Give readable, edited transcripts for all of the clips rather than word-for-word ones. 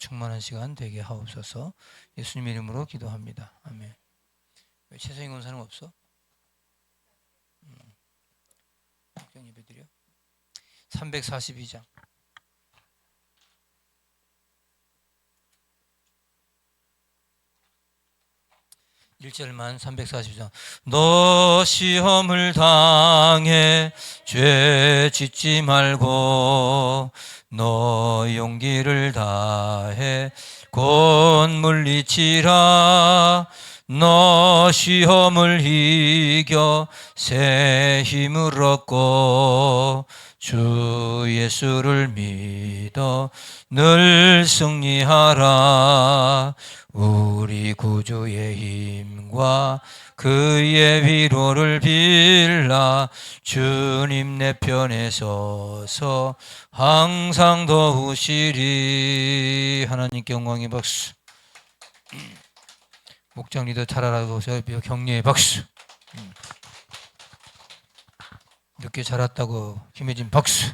충만한 시간 되게 하옵소서. 예수님 이름으로 기도합니다. 아멘. 왜 최성인 권사님 없어? 국경 예배 드려. 342장. 1절만 342장. 너 시험을 당해 죄 짓지 말고 너 용기를 다해 곧 물리치라. 너 시험을 이겨 새 힘을 얻고 주 예수를 믿어 늘 승리하라. 우리 구주의 힘과 그의 위로를 빌라. 주님 내 편에 서서 항상 도우시리. 하나님께 영광의 박수. 목장 리더 잘하라고 격려의 박수. 늦게 자랐다고 김혜진 박수.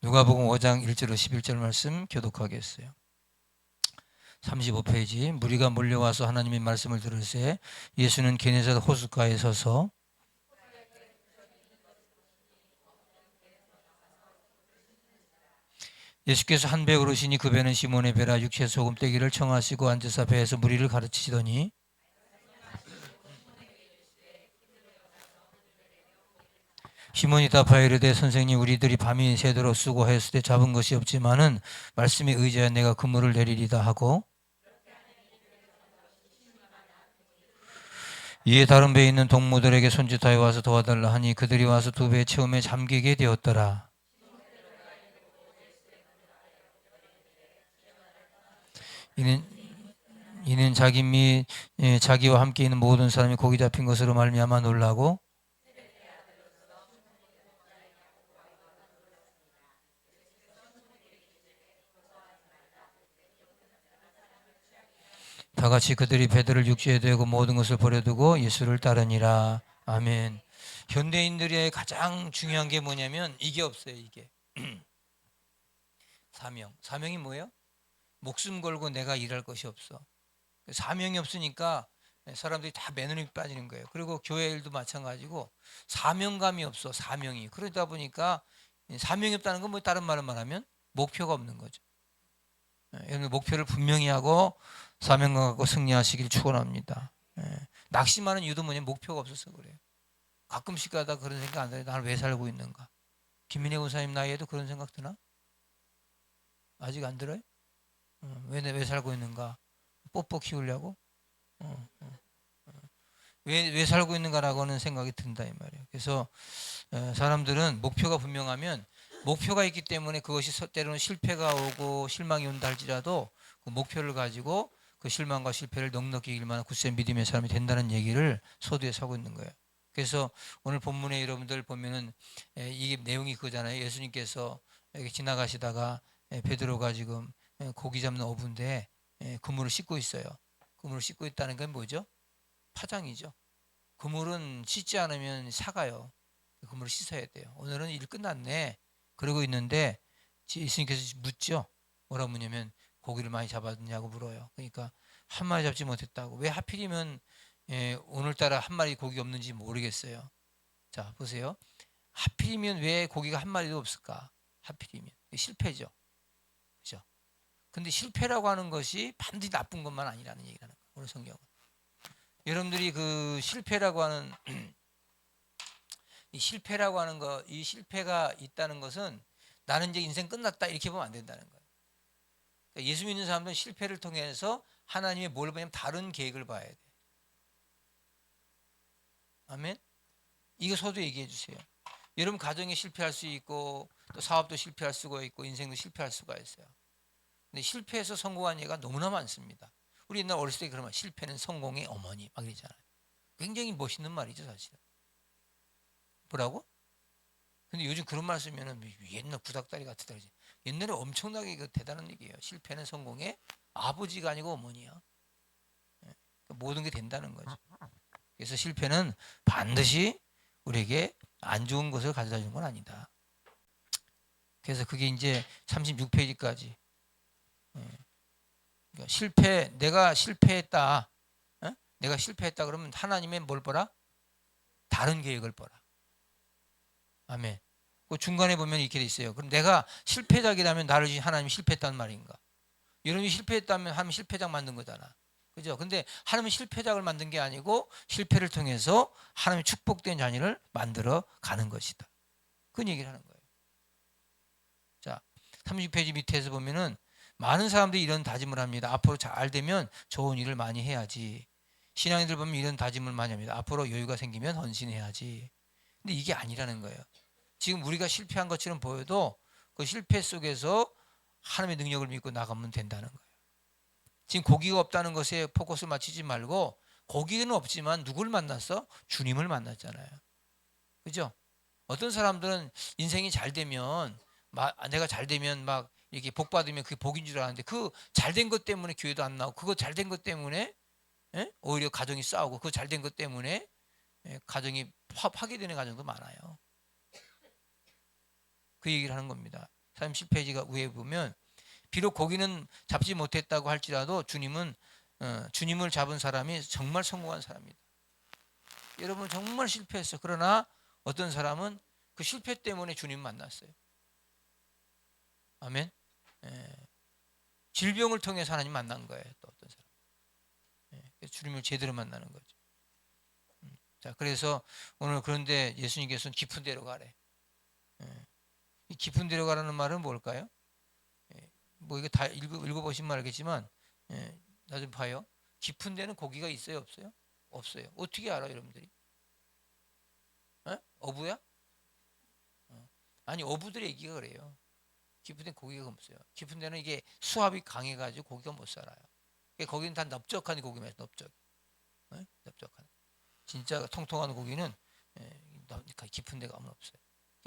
누가복음 5장 1절로 11절 말씀 교독하겠어요. 35페이지. 무리가 몰려와서 하나님의 말씀을 들으세 예수는 게네사렛 호숫가에 서서 예수께서 한 배 오르시니 그 배는 시몬의 배라. 육체 소금 떼기를 청하시고 앉으사 배에서 무리를 가르치시더니 시몬이 답하여 이르되 선생님 우리들이 밤이 새도록 수고하였을 때 잡은 것이 없지만은 말씀에 의지하여 내가 그물을 내리리다 하고 이에 다른 배에 있는 동무들에게 손짓하여 와서 도와달라 하니 그들이 와서 두 배 처음에 잠기게 되었더라. 이는 자기 및 자기와 함께 있는 모든 사람이 고기 잡힌 것으로 말미암아 놀라고 다 같이 그들이 배들을 육지에 대고 모든 것을 버려두고 예수를 따르니라. 아멘. 현대인들의 가장 중요한 게 뭐냐면 이게 없어요. 이게 사명이 뭐예요? 목숨 걸고 내가 일할 것이 없어. 사명이 없으니까 사람들이 다 매너리 빠지는 거예요. 그리고 교회 일도 마찬가지고 사명감이 없어. 사명이. 그러다 보니까 사명이 없다는 건 뭐 다른 말로 말하면 목표가 없는 거죠. 여러분 목표를 분명히 하고 사명감 갖고 승리하시길 축원합니다. 낙심하는 이유도 뭐냐면 목표가 없어서 그래요. 가끔씩 가다 그런 생각 안 들어요. 나는 왜 살고 있는가? 김민혜 권사님 나이에도 그런 생각 드나? 아직 안 들어요? 왜 살고 있는가? 뽀뽀 키우려고? 왜 살고 있는가라고는 생각이 든다 이 말이에요. 그래서 사람들은 목표가 분명하면 목표가 있기 때문에 그것이 때로는 실패가 오고 실망이 온다 할지라도 그 목표를 가지고 그 실망과 실패를 넉넉히 이길 만한 굳센 믿음의 사람이 된다는 얘기를 소두에 서고 있는 거예요. 그래서 오늘 본문에 여러분들 보면은 이게 내용이 그거잖아요. 예수님께서 이렇게 지나가시다가 베드로가 지금 고기 잡는 어부인데 그물을 씻고 있어요. 그물을 씻고 있다는 건 뭐죠? 파장이죠. 그물은 씻지 않으면 삭아요. 그물을 씻어야 돼요. 오늘은 일 끝났네. 그러고 있는데 예수님께서 묻죠. 뭐라 묻냐면 고기를 많이 잡았냐고 물어요. 그러니까 한 마리 잡지 못했다고. 왜 하필이면 오늘따라 한 마리 고기 없는지 모르겠어요. 자 보세요. 하필이면 왜 고기가 한 마리도 없을까? 하필이면 실패죠. 그렇죠? 근데 실패라고 하는 것이 반드시 나쁜 것만 아니라는 얘기라는 거예요. 오늘 성경은. 여러분들이 그 실패라고 하는 이 실패라고 하는 거, 이 실패가 있다는 것은 나는 이제 인생 끝났다 이렇게 보면 안 된다는 거예요. 그러니까 예수 믿는 사람들은 실패를 통해서 하나님의 뭘 보냐면 다른 계획을 봐야 돼. 아멘. 이거 서도 얘기해 주세요. 여러분 가정에 실패할 수 있고 또 사업도 실패할 수가 있고 인생도 실패할 수가 있어요. 근데 실패해서 성공한 예가 너무나 많습니다. 우리 옛날 어렸을 때 그러면 실패는 성공의 어머니 막 이러잖아요. 굉장히 멋있는 말이죠 사실은. 뭐라고? 근데 요즘 그런 말 쓰면은 옛날 구닥다리 같은 거지. 옛날에 엄청나게 대단한 얘기예요. 실패는 성공의 아버지가 아니고 어머니야. 모든 게 된다는 거죠. 그래서 실패는 반드시 우리에게 안 좋은 것을 가져다 주는 건 아니다. 그래서 그게 이제 36페이지까지. 그러니까 내가 실패했다. 내가 실패했다 그러면 하나님의 뭘 보라? 다른 계획을 보라. 아멘. 그 중간에 보면 이렇게 돼 있어요. 그럼 내가 실패작이라면 나를 하나님이 실패했다는 말인가? 여러분이 실패했다면 하나님 실패작 만든 거잖아. 그죠? 근데 하나님은 실패작을 만든 게 아니고 실패를 통해서 하나님의 축복된 자녀를 만들어 가는 것이다. 그런 얘기를 하는 거예요. 자, 36페이지 밑에서 보면은 많은 사람들이 이런 다짐을 합니다. 앞으로 잘 되면 좋은 일을 많이 해야지. 신앙인들 보면 이런 다짐을 많이 합니다. 앞으로 여유가 생기면 헌신해야지. 근데 이게 아니라는 거예요. 지금 우리가 실패한 것처럼 보여도 그 실패 속에서 하나님의 능력을 믿고 나가면 된다는 거예요. 지금 고기가 없다는 것에 포커스를 맞추지 말고 고기는 없지만 누굴 만났어? 주님을 만났잖아요. 그죠? 어떤 사람들은 인생이 잘 되면 내가 잘 되면 막 이렇게 복 받으면 그게 복인 줄 아는데 그 잘 된 것 때문에 교회도 안 나오고 그거 잘 된 것 때문에 오히려 가정이 싸우고 그 잘 된 것 때문에 가정이 파괴되는 가정도 많아요. 그 얘기를 하는 겁니다. 37페이지가 위에 보면 비록 고기는 잡지 못했다고 할지라도 주님을 잡은 사람이 정말 성공한 사람이다. 여러분 정말 실패했어. 그러나 어떤 사람은 그 실패 때문에 주님 만났어요. 아멘. 질병을 통해서 하나님 만난 거예요. 또 어떤 사람. 주님을 제대로 만나는 거죠. 자, 그래서 오늘 그런데 예수님께서는 깊은 데로 가래. 이 깊은 데로 가라는 말은 뭘까요? 뭐 이거 다 읽어보시면 알겠지만 나 좀 봐요. 깊은 데는 고기가 있어요, 없어요? 없어요. 어떻게 알아, 여러분들이? 어부야? 아니, 어부들의 얘기가 그래요. 깊은 데는 고기가 없어요. 깊은 데는 이게 수압이 강해가지고 고기가 못 살아요. 거기는 다 넓적한 고기만 넓적. 넓적한. 진짜 통통한 고기는 깊은 데 가면 없어요.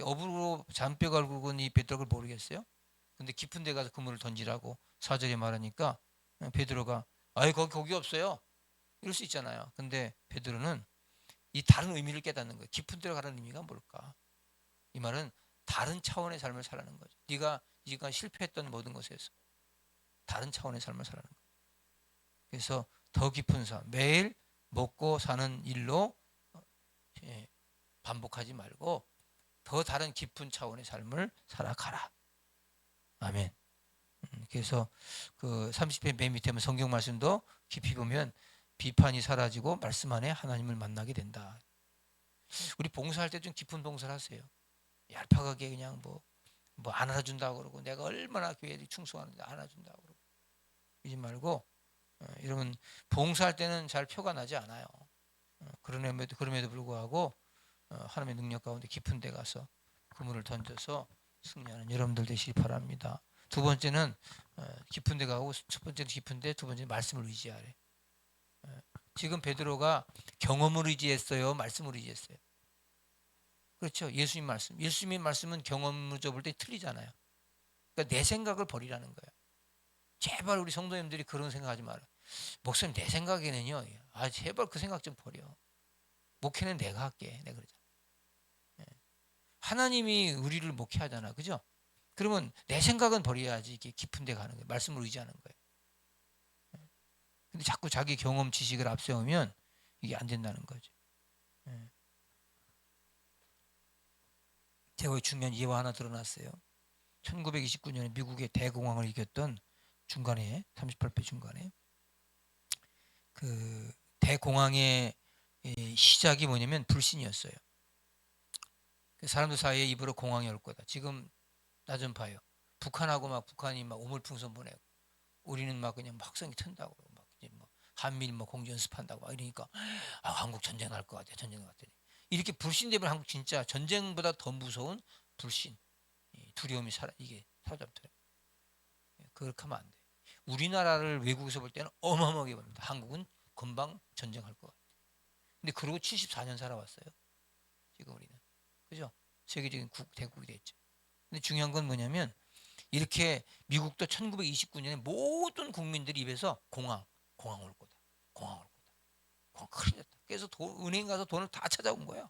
어부로 잔뼈 갈고는 이 베드로를 모르겠어요. 근데 깊은 데 가서 그물을 던지라고 4절에 말하니까 베드로가 아이 거기 고기 없어요. 이럴 수 있잖아요. 근데 베드로는 이 다른 의미를 깨닫는 거예요. 깊은 데로 가라는 의미가 뭘까? 이 말은 다른 차원의 삶을 살라는 거죠. 네가 실패했던 모든 것에서 다른 차원의 삶을 살라는 거예요. 그래서 더 깊은 삶, 매일 먹고 사는 일로 반복하지 말고 더 다른 깊은 차원의 삶을 살아가라. 아멘. 그래서 그 30편 맨 밑에 성경 말씀도 깊이 보면 비판이 사라지고 말씀 안에 하나님을 만나게 된다. 우리 봉사할 때 좀 깊은 봉사를 하세요. 얄팍하게 그냥 뭐 안 알아준다고 그러고 내가 얼마나 교회에 충성하는데 안 알아준다고 그러고 이러지 말고 여러분 봉사할 때는 잘 표가 나지 않아요. 그럼에도 불구하고 하나님의 능력 가운데 깊은 데 가서 그물을 던져서 승리하는 여러분들 되시기 바랍니다. 두 번째는 깊은 데 가고 첫 번째는 깊은데 두 번째는 말씀을 의지하래. 지금 베드로가 경험을 의지했어요? 말씀을 의지했어요? 그렇죠. 예수님 말씀은 경험을 접을 때 틀리잖아요. 그러니까 내 생각을 버리라는 거예요. 제발 우리 성도님들이 그런 생각하지 마라. 목사님 내 생각에는요. 제발 그 생각 좀 버려. 목회는 내가 할게. 내가 그러잖아. 하나님이 우리를 목회하잖아. 그죠? 그러면 내 생각은 버려야지 이게 깊은 데 가는 거예요. 말씀을 의지하는 거예요. 근데 자꾸 자기 경험 지식을 앞세우면 이게 안 된다는 거죠. 제가 중요한 예화 하나 드러났어요. 1929년에 미국의 대공황을 이겼던 중간에 38배 중간에 그 대공황의 시작이 뭐냐면 불신이었어요. 사람들 사이에 입으로 공황이 올 거다. 지금 나 좀 봐요. 북한이 막 우물풍선 보내고 우리는 막 그냥 확성이 튼다고 막 이제 뭐 한미일 뭐 공지 연습한다고 막 이러니까 한국 전쟁 날 것 같아. 전쟁 같아. 이렇게 불신되면 한국 진짜 전쟁보다 더 무서운 불신, 두려움이 이게 사로잡더래. 그렇게 하면 안 돼. 우리나라를 외국에서 볼 때는 어마어마하게 봅니다. 한국은 금방 전쟁할 것 같아. 근데 그러고 74년 살아왔어요. 지금 우리는. 그죠? 세계적인 대국이 됐죠. 근데 중요한 건 뭐냐면 이렇게 미국도 1929년에 모든 국민들이 입에서 공황 올 거다. 공황 올 거다. 큰일 났다. 그래서 은행 가서 돈을 다 찾아온 거야.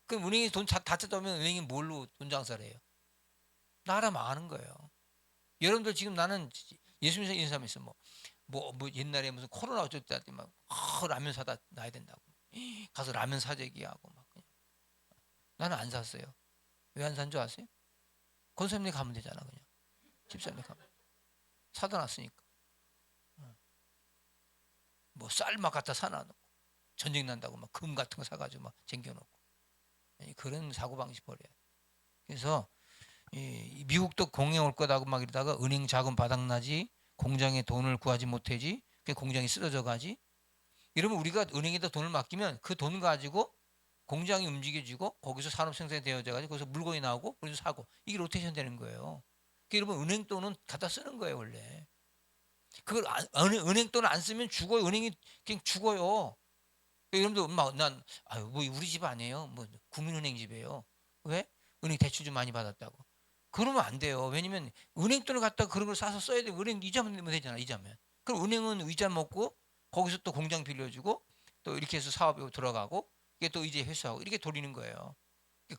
그럼 은행에 돈 다 찾아오면 은행이 뭘로 돈 장사를 해요? 나라 망하는 거예요. 여러분들 지금 나는 예수 믿는 사람이 있어. 뭐 옛날에 무슨 코로나 어쩔 때 막 라면 사다 놔야 된다고. 가서 라면 사재기 하고 막. 나는 안 샀어요. 왜 안 산 줄 아세요? 권사님네 가면 되잖아, 그냥. 집사님네 가면. 사다 놨으니까. 뭐 쌀 막 갖다 사놔놓고. 전쟁 난다고 막 금 같은 거 사가지고 막 쟁겨놓고. 그런 사고방식 버려야 돼. 그래서 이 미국도 공행 올 거다고 막 이러다가 은행 자금 바닥나지, 공장에 돈을 구하지 못하지, 그 공장이 쓰러져 가지. 이러면 우리가 은행에다 돈을 맡기면 그 돈 가지고 공장이 움직여지고 거기서 산업 생산이 되어져 가지고 거기서 물건이 나오고 그래서 사고, 이게 로테이션 되는 거예요. 그러니까 여러분 은행 돈은 갖다 쓰는 거예요 원래. 그걸 은행 돈을 안 쓰면 죽어요. 은행이 그냥 죽어요. 여러분들 막난 아유 뭐 우리 집 아니에요. 뭐 국민은행 집이에요. 왜? 은행 대출 좀 많이 받았다고. 그러면 안 돼요. 왜냐면 은행 돈을 갖다가 그런 걸 사서 써야 돼. 은행 이자만 내면 되잖아. 이자면. 그럼 은행은 이자 먹고 거기서 또 공장 빌려주고 또 이렇게 해서 사업이 들어가고 이게 또 이제 회수하고 이렇게 돌리는 거예요.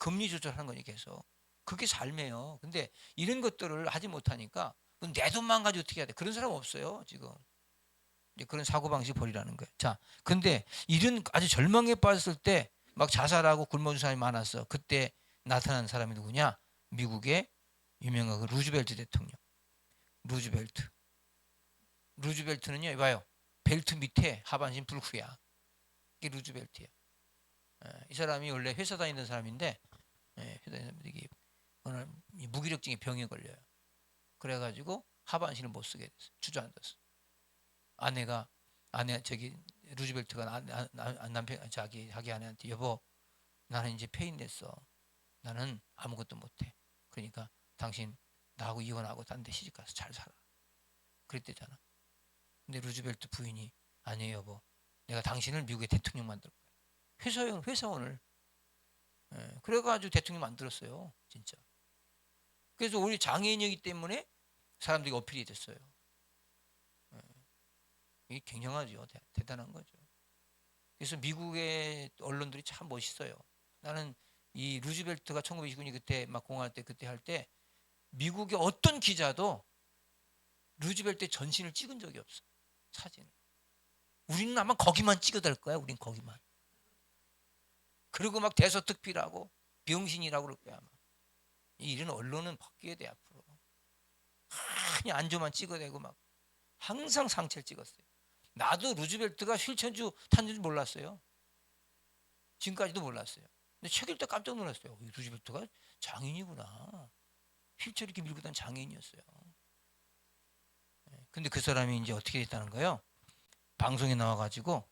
금리 조절하는 거니 계속. 그게 삶이에요. 근데 이런 것들을 하지 못하니까 내 돈만 가지고 어떻게 해야 돼? 그런 사람 없어요 지금. 이제 그런 사고방식 버리라는 거예요. 자, 근데 이런 아주 절망에 빠졌을 때 막 자살하고 굶어준 사람이 많았어. 그때 나타난 사람이 누구냐? 미국의 유명한 그 루즈벨트 대통령. 루즈벨트. 루즈벨트는요, 봐요. 벨트 밑에 하반신 불후야. 이게 루즈벨트야. 이 사람이 원래 회사 다니던 사람인데, 회사 다니던 이게 오늘 무기력증의 병에 걸려요. 그래가지고 하반신을 못 쓰게 됐어. 주저앉았어. 아내 저기 루즈벨트가 남편 자기 아내한테 여보 나는 이제 폐인 됐어. 나는 아무것도 못해. 그러니까 당신 나하고 이혼하고 딴 데 시집 가서 잘 살아. 그랬대잖아. 근데 루즈벨트 부인이 아니에요 여보. 내가 당신을 미국의 대통령 만들 거야. 회사원을. 그래가지고 대통령 만들었어요. 진짜. 그래서 우리 장애인이기 때문에 사람들이 어필이 됐어요. 이게 굉장하죠. 대단한 거죠. 그래서 미국의 언론들이 참 멋있어요. 나는 이 루즈벨트가 1929년 그때 막 공화할 때 그때 할 때 미국의 어떤 기자도 루즈벨트의 전신을 찍은 적이 없어. 사진을. 우리는 아마 거기만 찍어댈 거야. 우린 거기만. 그리고 막 대서특필하고 병신이라고 그럴 거야 아마. 이런 언론은 바뀌어야 돼 앞으로. 그냥 안조만 찍어대고 막 항상 상체를 찍었어요. 나도 루즈벨트가 휠체어 탄 줄 몰랐어요. 지금까지도 몰랐어요. 근데 책 읽다 깜짝 놀랐어요. 루즈벨트가 장인이구나. 휠체어 이렇게 밀고 다니는 장인이었어요. 근데 그 사람이 이제 어떻게 됐다는 거예요? 방송에 나와가지고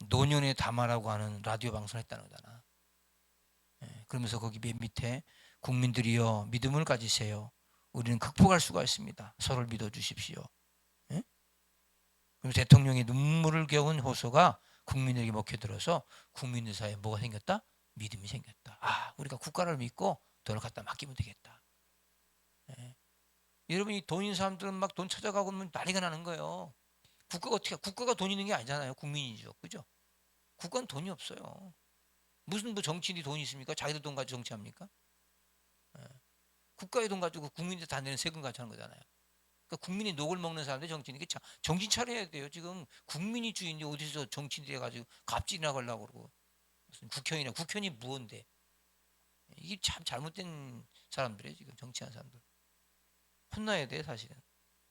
노년의 담화라고 하는 라디오 방송을 했다는 거잖아. 그러면서 거기 맨 밑에 국민들이여 믿음을 가지세요. 우리는 극복할 수가 있습니다. 서로를 믿어주십시오. 그럼 대통령의 눈물을 겨운 호소가 국민에게 먹혀들어서 국민들 사이에 뭐가 생겼다? 믿음이 생겼다. 아, 우리가 국가를 믿고 돈을 갖다 맡기면 되겠다. 여러분이 돈 있는 사람들은 막 돈 찾아가고 난리가 나는 거예요. 국가가 돈 있는 게 아니잖아요. 국민이죠. 그죠? 국가는 돈이 없어요. 무슨 뭐 정치인이 돈이 있습니까? 자기들 돈 가지고 정치합니까? 국가의 돈 가지고 국민들 다 내는 세금 가지고 하는 거잖아요. 그러니까 국민이 녹을 먹는 사람들 정치인이 정신 차려야 돼요. 지금 국민이 주인이 어디서 정치인이 해가지고 갑질이나 걸라고 그러고 무슨 국현이 무언데 이게 참 잘못된 사람들이에요. 지금 정치하는 사람들 혼나야 돼 사실은.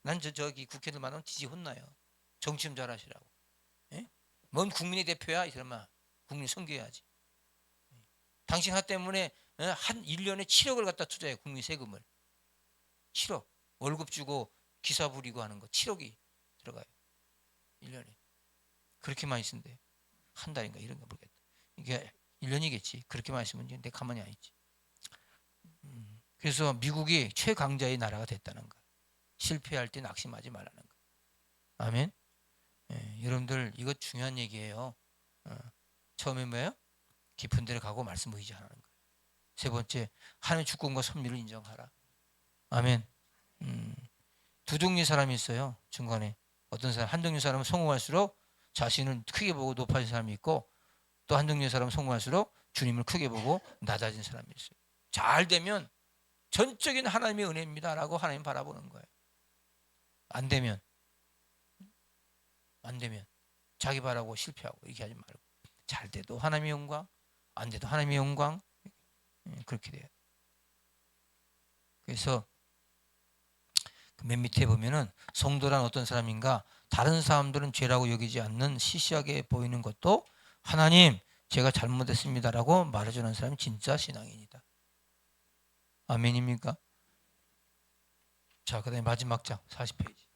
난 저기 국회의원들 만나면 지지 혼나요. 정치 좀 잘하시라고. 뭔 국민의 대표야 이 사람아. 국민 섬겨야지. 당신 하 때문에 한 1년에 7억을 갖다 투자해. 국민 세금을 7억 월급 주고 기사 부리고 하는 거 7억이 들어가요. 1년에. 그렇게 많이 쓴대요. 한 달인가 이런 거 모르겠다. 이게 1년이겠지. 그렇게 많이 쓰면 내 가만히 안 있지. 그래서 미국이 최강자의 나라가 됐다는 거. 실패할 때 낙심하지 말라는 거. 아멘. 여러분들 이거 중요한 얘기예요. 처음에 뭐예요? 깊은 데를 가고 말씀 의지하는 거예요. 세 번째, 하나님의 주권과 섭리를 인정하라. 아멘. 두 종류의 사람이 있어요. 중간에 어떤 사람, 한 종류의 사람은 성공할수록 자신을 크게 보고 높아진 사람이 있고, 또 한 종류의 사람은 성공할수록 주님을 크게 보고 낮아진 사람이 있어요. 잘 되면 전적인 하나님의 은혜입니다라고 하나님 바라보는 거예요. 안 되면 자기 바라고 실패하고 이렇게 하지 말고 잘 돼도 하나님의 영광, 안 돼도 하나님의 영광, 그렇게 돼요. 그래서 맨 밑에 보면은 성도란 어떤 사람인가, 다른 사람들은 죄라고 여기지 않는 시시하게 보이는 것도 하나님 제가 잘못했습니다라고 말해주는 사람이 진짜 신앙인이다. 아멘입니까? 자, 그 다음에 마지막 장 40페이지.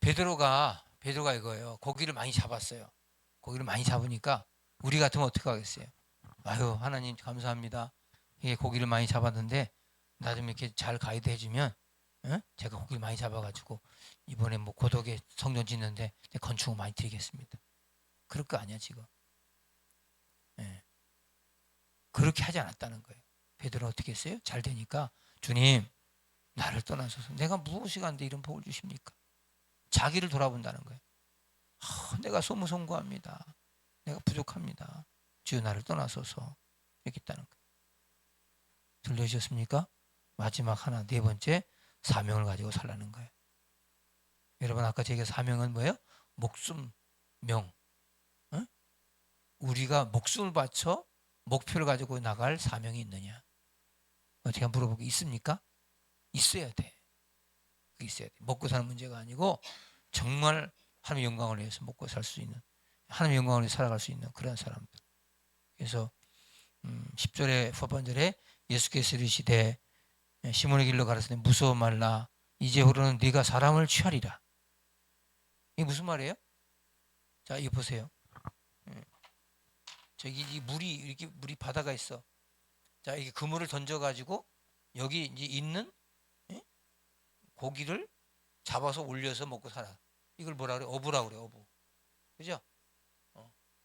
베드로가 이거예요. 고기를 많이 잡았어요. 고기를 많이 잡으니까 우리 같으면 어떻게 하겠어요? 아유, 하나님 감사합니다. 이게 고기를 많이 잡았는데 나 좀 이렇게 잘 가이드 해주면, 제가 고기를 많이 잡아가지고 이번에 뭐 고독에 성전 짓는데 건축을 많이 드리겠습니다. 그럴 거 아니야 지금. 예. 그렇게 하지 않았다는 거예요. 베드로 어떻게 했어요? 잘 되니까 주님 나를 떠나소서. 내가 무엇이 간데 이런 복을 주십니까? 자기를 돌아본다는 거예요. 내가 소무송구합니다. 내가 부족합니다. 주여 나를 떠나소서. 이렇게 했다는 거예요. 들려주셨습니까? 마지막 하나, 네 번째, 사명을 가지고 살라는 거예요. 여러분 아까 제가 사명은 뭐예요? 목숨, 명. 우리가 목숨을 바쳐 목표를 가지고 나갈 사명이 있느냐? 제가 물어보기 있습니까? 있어야 돼. 있어야 돼. 먹고 사는 문제가 아니고 정말 하나님의 영광을 위해서 먹고 살 수 있는, 하나님의 영광을 위해서 살아갈 수 있는 그런 사람들. 그래서 10절에 후반절에 예수께서 이르시되 시몬의 길로 가라사대 무서워 말라. 이제후로는 네가 사람을 취하리라. 이게 무슨 말이에요? 자, 이거 보세요. 저기 이 물이 이렇게 물이 바다가 있어. 자, 이게 그물을 던져가지고 여기 이제 있는 고기를 잡아서 올려서 먹고 살아. 이걸 뭐라 그래? 어부라 그래. 어부. 그죠?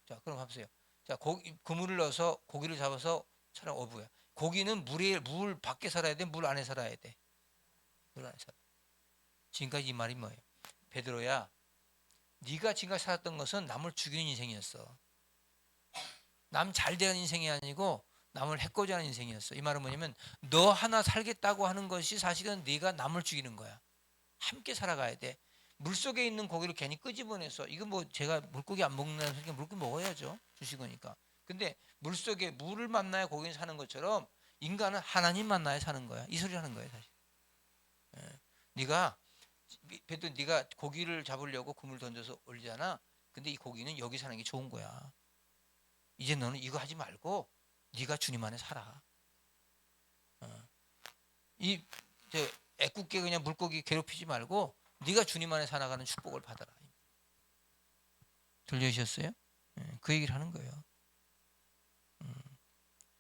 자, 그럼 봐보세요. 자, 그물을 넣어서 고기를 잡아서 사람 어부야. 고기는 물 밖에 살아야 돼? 물 안에 살아야 돼? 물 안에 살아. 지금까지 이 말이 뭐예요? 베드로야, 네가 지금까지 살았던 것은 남을 죽이는 인생이었어. 남 잘 되는 인생이 아니고 남을 해코지 하는 인생이었어. 이 말은 뭐냐면 너 하나 살겠다고 하는 것이 사실은 네가 남을 죽이는 거야. 함께 살아가야 돼. 물속에 있는 고기를 괜히 끄집어내서, 이거 뭐 제가 물고기 안 먹는다는 소리가, 물고기 먹어야죠. 주신 거니까. 근데 물속에 물을 만나야 고기는 사는 것처럼 인간은 하나님 만나야 사는 거야. 이 소리 하는 거예요, 사실. 네가 고기를 잡으려고 그물 던져서 올리잖아. 근데 이 고기는 여기 사는 게 좋은 거야. 이제 너는 이거 하지 말고 네가 주님 안에 살아. 애꿎게 그냥 물고기 괴롭히지 말고 네가 주님 안에 살아가는 축복을 받아라. 들려주셨어요? 그 얘기를 하는 거예요.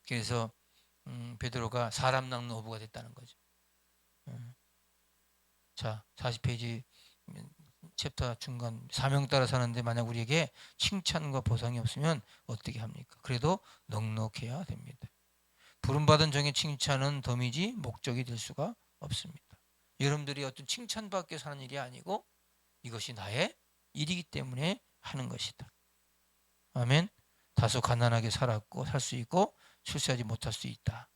그래서 베드로가 사람 낚는 어부가 됐다는 거죠. 자, 40페이지 챕터 중간, 사명 따라 사는데 만약 우리에게 칭찬과 보상이 없으면 어떻게 합니까? 그래도 넉넉해야 됩니다. 부름받은 종의 칭찬은 덤이지 목적이 될 수가 없습니다. 여러분들이 어떤 칭찬받기 사는 일이 아니고 이것이 나의 일이기 때문에 하는 것이다. 아멘. 다소 가난하게 살았고 살 수 있고 출세하지 못할 수 있다.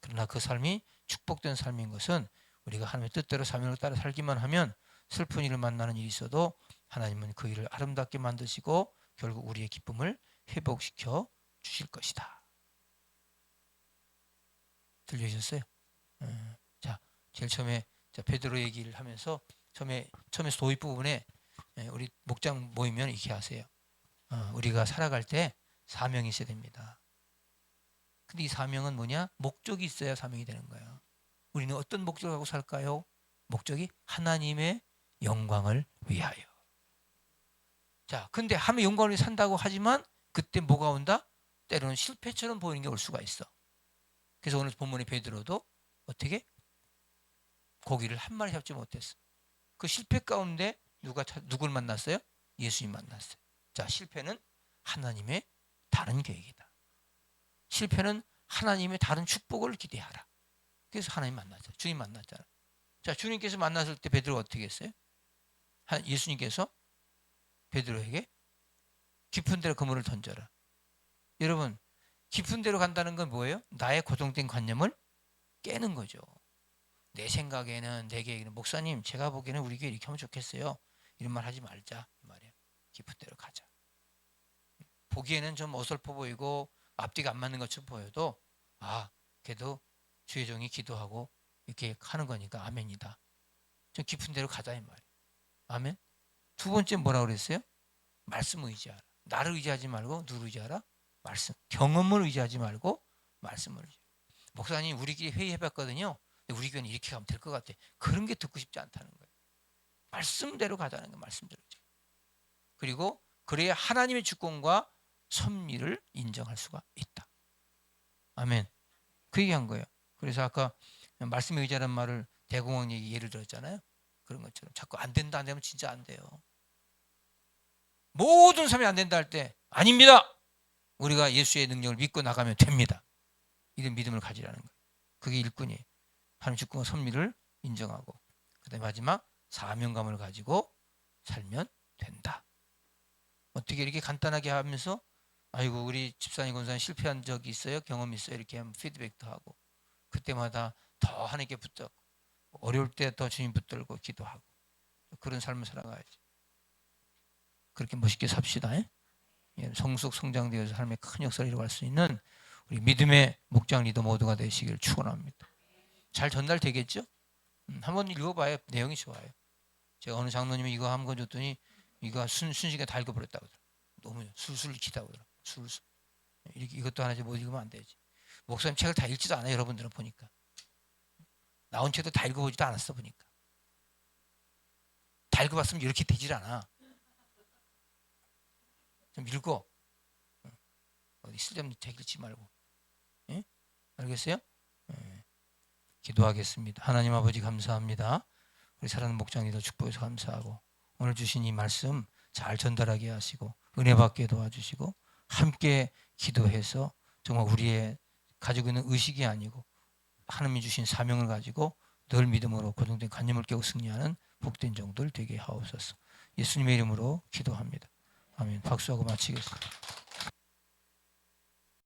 그러나 그 삶이 축복된 삶인 것은 우리가 하나님의 뜻대로 사명을 따라 살기만 하면 슬픈 일을 만나는 일이 있어도 하나님은 그 일을 아름답게 만드시고 결국 우리의 기쁨을 회복시켜 주실 것이다. 들려주셨어요? 자, 제일 처음에 베드로 얘기를 하면서 처음에 도입 부분에 우리 목장 모이면 이렇게 하세요. 우리가 살아갈 때 사명이 있어야 됩니다. 근데 이 사명은 뭐냐? 목적이 있어야 사명이 되는 거예요. 우리는 어떤 목적을 갖고 살까요? 목적이 하나님의 영광을 위하여. 자, 근데 하나님의 영광을 위해 산다고 하지만 그때 뭐가 온다? 때로는 실패처럼 보이는 게 올 수가 있어. 그래서 오늘 본문의 베드로도 어떻게? 고기를 한 마리 잡지 못했어. 그 실패 가운데 누굴 만났어요? 예수님 만났어요. 자, 실패는 하나님의 다른 계획이다. 실패는 하나님의 다른 축복을 기대하라. 그래서 하나님 만났죠. 주님 만났잖아. 자, 주님께서 만났을 때 베드로가 어떻게 했어요? 예수님께서 베드로에게 깊은 데로 그물을 던져라. 여러분, 깊은 데로 간다는 건 뭐예요? 나의 고정된 관념을 깨는 거죠. 내 생각에는, 내 계획에는, 목사님 제가 보기에는 우리 교회 이렇게 하면 좋겠어요. 이런 말 하지 말자 이 말이에요. 깊은 데로 가자. 보기에는 좀 어설퍼 보이고 앞뒤가 안 맞는 것처럼 보여도 그래도 주의 종이 기도하고 이렇게 하는 거니까 아멘이다. 좀 깊은 데로 가자 이 말이에요. 아멘. 두 번째 뭐라고 그랬어요? 말씀 의지하라. 나를 의지하지 말고 누를 의지하라? 말씀. 경험을 의지하지 말고 말씀을 의지하라. 목사님 우리끼리 회의해봤거든요. 근데 우리 교회는 이렇게 가면 될 것 같아. 그런 게 듣고 싶지 않다는 거예요. 말씀대로 가자는 거 말씀대로. 그리고 그래야 하나님의 주권과 섭리를 인정할 수가 있다. 아멘. 그 얘기한 거예요. 그래서 아까 말씀의 의지라는 말을 대공원 얘기 예를 들었잖아요. 그런 것처럼 자꾸 안 된다 안 되면 진짜 안 돼요. 모든 사람이 안 된다 할 때 아닙니다. 우리가 예수의 능력을 믿고 나가면 됩니다. 이런 믿음을 가지라는 거예요. 그게 일꾼이에요. 하나님 주권과 섭리를 인정하고 그다음에 마지막 사명감을 가지고 살면 된다. 어떻게 이렇게 간단하게 하면서 아이고 우리 집사님 권사님 실패한 적이 있어요? 경험이 있어요? 이렇게 하면 피드백도 하고 그때마다 더 하나님께 붙들고 어려울 때 더 주님 붙들고 기도하고 그런 삶을 살아가야지. 그렇게 멋있게 삽시다. 성숙 성장되어서 삶의 큰 역사를 이뤄갈 수 있는 우리 믿음의 목장 리더 모두가 되시기를 축원합니다. 잘 전달되겠죠? 한번 읽어봐요. 내용이 좋아요. 제가 어느 장로님이 이거 한 권 줬더니 이거 순식간에 다 읽어버렸다고 그러더라고요. 너무 술술 읽히다고 그러더라고요. 술술. 이것도 하나 못 읽으면 안 되지. 목사님 책을 다 읽지도 않아요. 여러분들은 보니까. 나온 책도 다 읽어보지도 않았어 보니까. 다 읽어봤으면 이렇게 되질 않아. 좀 읽어. 어디 쓸데없는 책 읽지 말고. 예? 알겠어요? 예. 기도하겠습니다. 하나님 아버지 감사합니다. 우리 사랑하는 목장님들 축복해서 감사하고 오늘 주신 이 말씀 잘 전달하게 하시고 은혜 받게 도와주시고 함께 기도해서 정말 우리의 가지고 있는 의식이 아니고 하나님이 주신 사명을 가지고 늘 믿음으로 고정된 관념을 깨고 승리하는 복된 종들 되게 하옵소서. 예수님의 이름으로 기도합니다. 아멘. 박수하고 마치겠습니다.